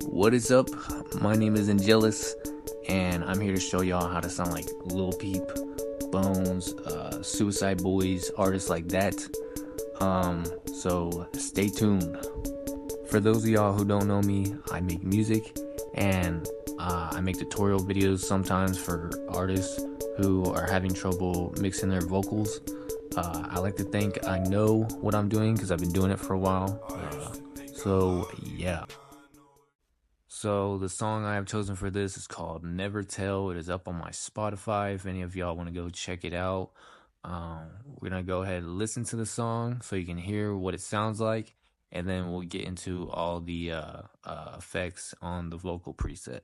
What is up? My name is Angelus, and I'm here to show y'all how to sound like Lil Peep, Bones, Suicide Boys, artists like that. So stay tuned. For those of y'all who don't know me, I make music, and I make tutorial videos sometimes for artists who are having trouble mixing their vocals. I like to think I know what I'm doing because I've been doing it for a while. So yeah. So the song I have chosen for this is called Never Tell. It is up on my Spotify if any of y'all want to go check it out. We're going to go ahead and listen to the song so you can hear what it sounds like, and then we'll get into all the effects on the vocal preset.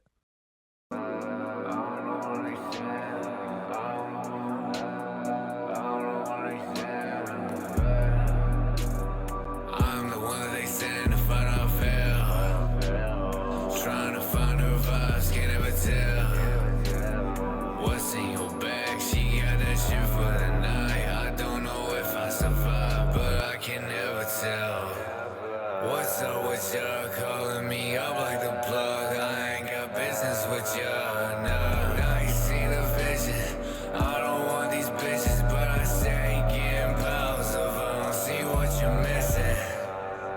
What's up with y'all calling me up like the plug? I ain't got business with y'all. Now you see the vision. I don't want these bitches, but I say getting piles of them. See what you're missing.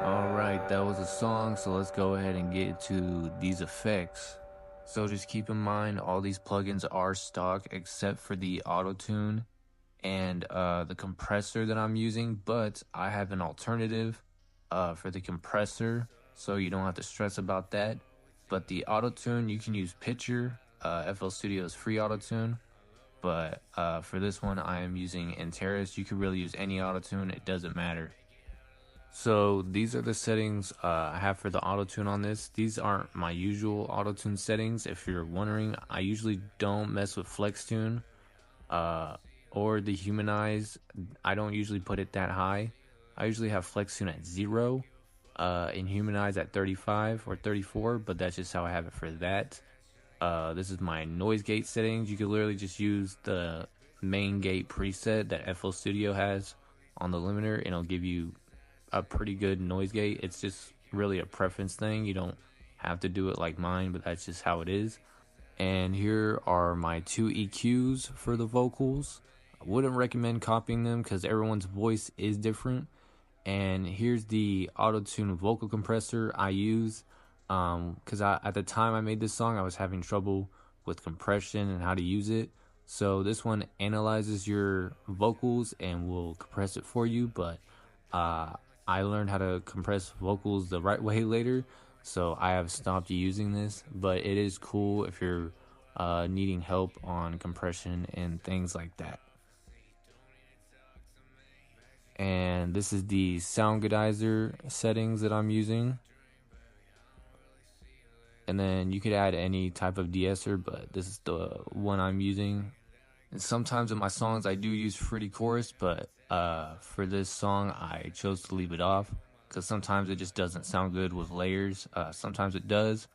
Alright, that was a song, so let's go ahead and get to these effects. So just keep in mind all these plugins are stock except for the auto-tune and the compressor that I'm using, but I have an alternative for the compressor, so you don't have to stress about that. But the auto-tune, you can use Picture. FL Studio's free auto-tune, but for this one I am using Enteris. You can really use any auto-tune, it doesn't matter. So these are the settings I have for the auto-tune on this. These aren't my usual auto-tune settings. If you're wondering, I usually don't mess with FlexTune or the Humanize. I don't usually put it that high. I usually have FlexTune at 0 and Humanize at 35 or 34, but that's just how I have it for that. This is my noise gate settings. You can literally just use the main gate preset that FL Studio has on the limiter, and it'll give you a pretty good noise gate. It's just really a preference thing. You don't have to do it like mine, but that's just how it is. And here are my 2 EQs for the vocals. I wouldn't recommend copying them because everyone's voice is different. And here's the auto-tune vocal compressor I use because at the time I made this song I was having trouble with compression and how to use it. So this one analyzes your vocals and will compress it for you, but I learned how to compress vocals the right way later, so I have stopped using this. But it is cool if you're needing help on compression and things like that. And this is the Soundcloud settings that I'm using. And then you could add any type of de-esser, but this is the one I'm using. And sometimes in my songs I do use Fruity Chorus, but for this song I chose to leave it off because sometimes it just doesn't sound good with layers. Sometimes it does,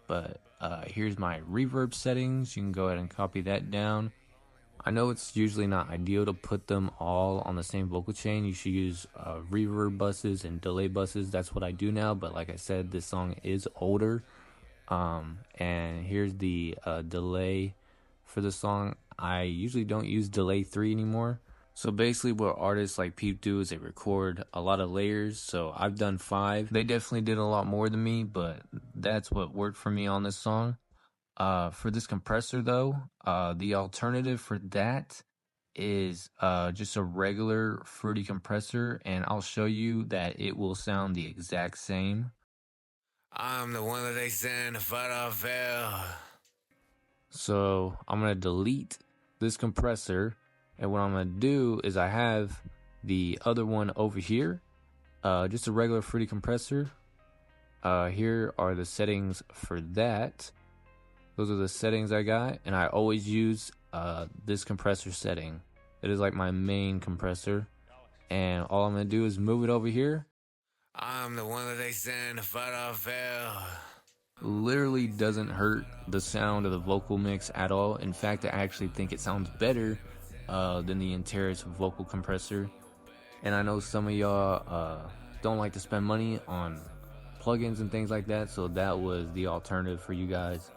but here's my reverb settings. You can go ahead and copy that down. I know it's usually not ideal to put them all on the same vocal chain. You should use reverb buses and delay buses. That's what I do now, but like I said, this song is older. And here's the delay for the song. I usually don't use delay 3 anymore. So basically what artists like Peep do is they record a lot of layers. So I've done 5. They definitely did a lot more than me, but that's what worked for me on this song. For this compressor though, the alternative for that is just a regular Fruity compressor, and I'll show you that it will sound the exact same. I'm the one that they send if I don't fail. So I'm gonna delete this compressor, and what I'm gonna do is I have the other one over here, just a regular Fruity compressor. Here are the settings for that. Those are the settings I got, and I always use this compressor setting. It is like my main compressor, and all I'm gonna do is move it over here. I'm the one that they send if I don't fail. Literally doesn't hurt the sound of the vocal mix at all. In fact, I actually think it sounds better than the Enteris vocal compressor. And I know some of y'all don't like to spend money on plugins and things like that, so that was the alternative for you guys.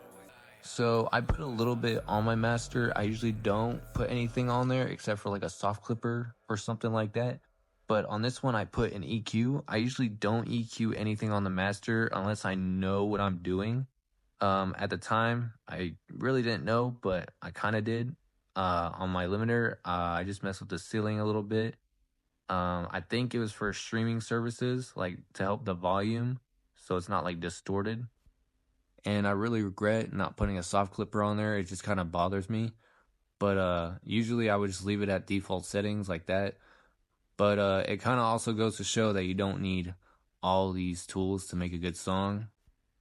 So I put a little bit on my master. I usually don't put anything on there except for like a soft clipper or something like that. But on this one, I put an EQ. I usually don't EQ anything on the master unless I know what I'm doing. At the time, I really didn't know, but I kind of did. On my limiter, I just messed with the ceiling a little bit. I think it was for streaming services, like to help the volume, so it's not like distorted. And I really regret not putting a soft clipper on there. It just kind of bothers me. But usually I would just leave it at default settings like that. But it kind of also goes to show that you don't need all these tools to make a good song.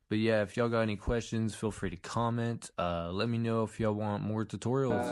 But yeah, if y'all got any questions, feel free to comment. Let me know if y'all want more tutorials.